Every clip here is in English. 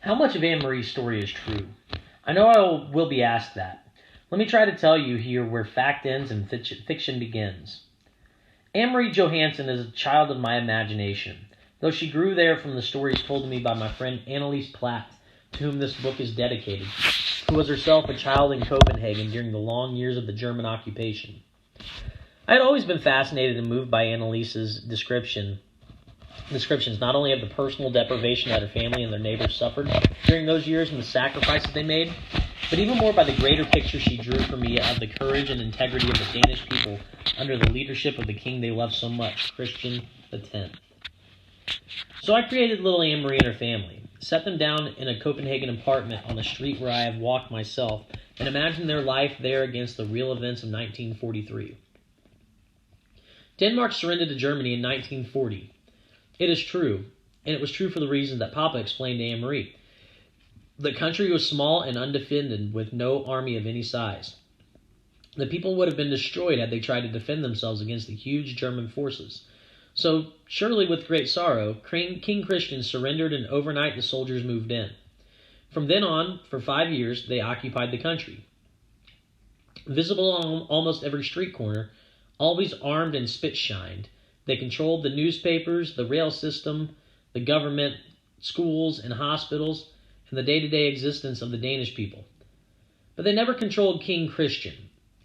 How much of Anne-Marie's story is true? I know I will be asked that. Let me try to tell you here where fact ends and fiction begins. Anne-Marie Johansson is a child of my imagination, though she grew there from the stories told to me by my friend Anneliese Platt, to whom this book is dedicated, who was herself a child in Copenhagen during the long years of the German occupation. I had always been fascinated and moved by Anneliese's descriptions not only of the personal deprivation that her family and their neighbors suffered during those years and the sacrifices they made, but even more by the greater picture she drew for me of the courage and integrity of the Danish people under the leadership of the king they loved so much, Christian X. So I created little Anne-Marie and her family, set them down in a Copenhagen apartment on the street where I have walked myself, and imagined their life there against the real events of 1943. Denmark surrendered to Germany in 1940. It is true, and it was true for the reasons that Papa explained to Anne-Marie. The country was small and undefended, with no army of any size. The people would have been destroyed had they tried to defend themselves against the huge German forces. So, surely with great sorrow, King Christian surrendered, and overnight the soldiers moved in. From then on, for 5 years, they occupied the country. Visible on almost every street corner, always armed and spit-shined, they controlled the newspapers, the rail system, the government, schools, and hospitals, and the day-to-day existence of the Danish people. But they never controlled King Christian.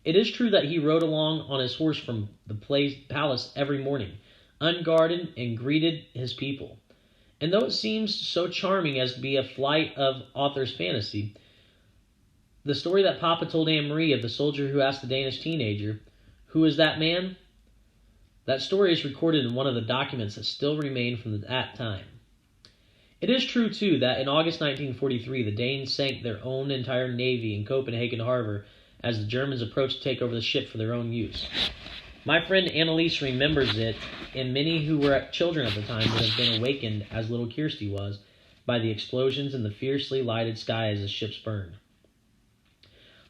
It is true that he rode along on his horse from the palace every morning, unguarded, and greeted his people. And though it seems so charming as to be a flight of author's fantasy, the story that Papa told Anne-Marie of the soldier who asked the Danish teenager, "Who is that man?" That story is recorded in one of the documents that still remain from that time. It is true, too, that in August 1943, the Danes sank their own entire navy in Copenhagen harbor as the Germans approached to take over the ship for their own use. My friend Anneliese remembers it, and many who were children at the time would have been awakened, as little Kirsty was, by the explosions in the fiercely lighted sky as the ships burned.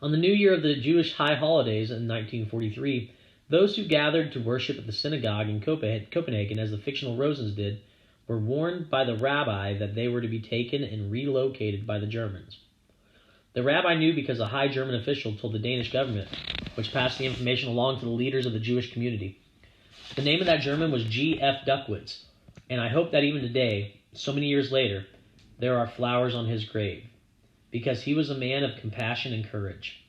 On the new year of the Jewish high holidays in 1943, those who gathered to worship at the synagogue in Copenhagen, as the fictional Rosens did, were warned by the rabbi that they were to be taken and relocated by the Germans. The rabbi knew because a high German official told the Danish government, which passed the information along to the leaders of the Jewish community. The name of that German was G.F. Duckwitz, and I hope that even today, so many years later, there are flowers on his grave, because he was a man of compassion and courage.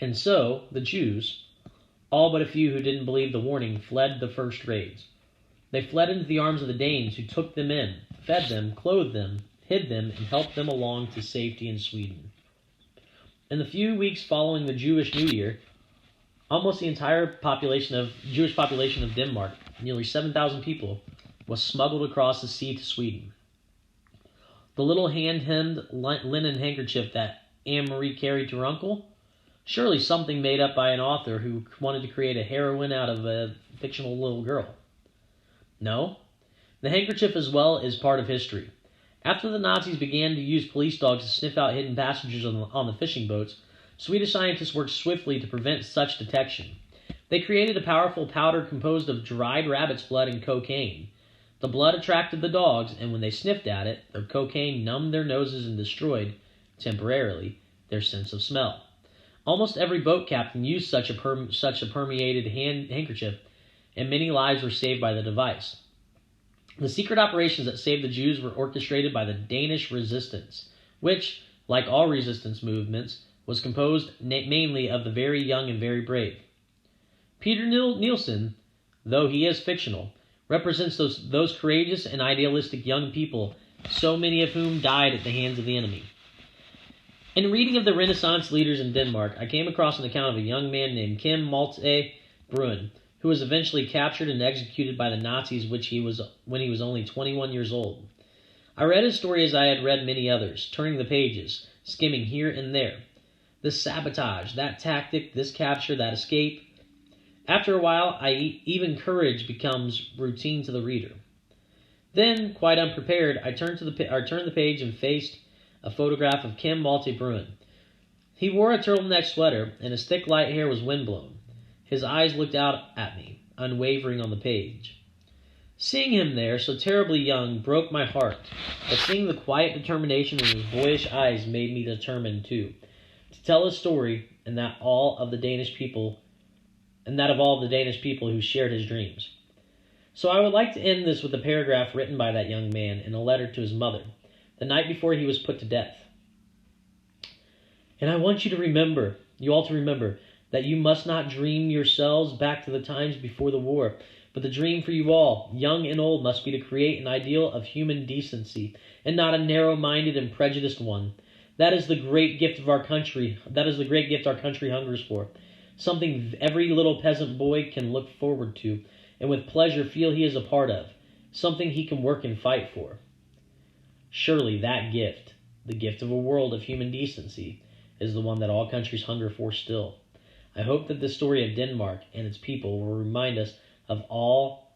And so, the Jews, all but a few who didn't believe the warning, fled the first raids. They fled into the arms of the Danes, who took them in, fed them, clothed them, hid them, and helped them along to safety in Sweden. In the few weeks following the Jewish New Year, almost the entire Jewish population of Denmark, nearly 7,000 people, was smuggled across the sea to Sweden. The little hand-hemmed linen handkerchief that Anne-Marie carried to her uncle, surely something made up by an author who wanted to create a heroine out of a fictional little girl. No, the handkerchief as well is part of history. After the Nazis began to use police dogs to sniff out hidden passengers on the fishing boats, Swedish scientists worked swiftly to prevent such detection. They created a powerful powder composed of dried rabbit's blood and cocaine. The blood attracted the dogs, and when they sniffed at it, their cocaine numbed their noses and destroyed, temporarily, their sense of smell. Almost every boat captain used such a permeated handkerchief, and many lives were saved by the device. The secret operations that saved the Jews were orchestrated by the Danish resistance, which, like all resistance movements, was composed mainly of the very young and very brave. Peter Nielsen, though he is fictional, represents those courageous and idealistic young people, so many of whom died at the hands of the enemy. In reading of the Renaissance leaders in Denmark, I came across an account of a young man named Kim Malte Brun, who was eventually captured and executed by the Nazis when he was only 21 years old. I read his story as I had read many others, turning the pages, skimming here and there. This sabotage, that tactic, this capture, that escape. After a while, even courage becomes routine to the reader. Then, quite unprepared, I turned the page and faced a photograph of Kim Malte Brun. He wore a turtleneck sweater, and his thick light hair was windblown. His eyes looked out at me, unwavering on the page. Seeing him there, so terribly young, broke my heart, but seeing the quiet determination in his boyish eyes made me determined too, to tell his story, and that of all the Danish people who shared his dreams. So I would like to end this with a paragraph written by that young man in a letter to his mother, the night before he was put to death. And I want you all to remember, that you must not dream yourselves back to the times before the war, but the dream for you all, young and old, must be to create an ideal of human decency, and not a narrow-minded and prejudiced one. That is the great gift of our country. That is the great gift our country hungers for. Something every little peasant boy can look forward to, and with pleasure feel he is a part of. Something he can work and fight for. Surely that gift, the gift of a world of human decency, is the one that all countries hunger for still. I hope that the story of Denmark and its people will remind us of all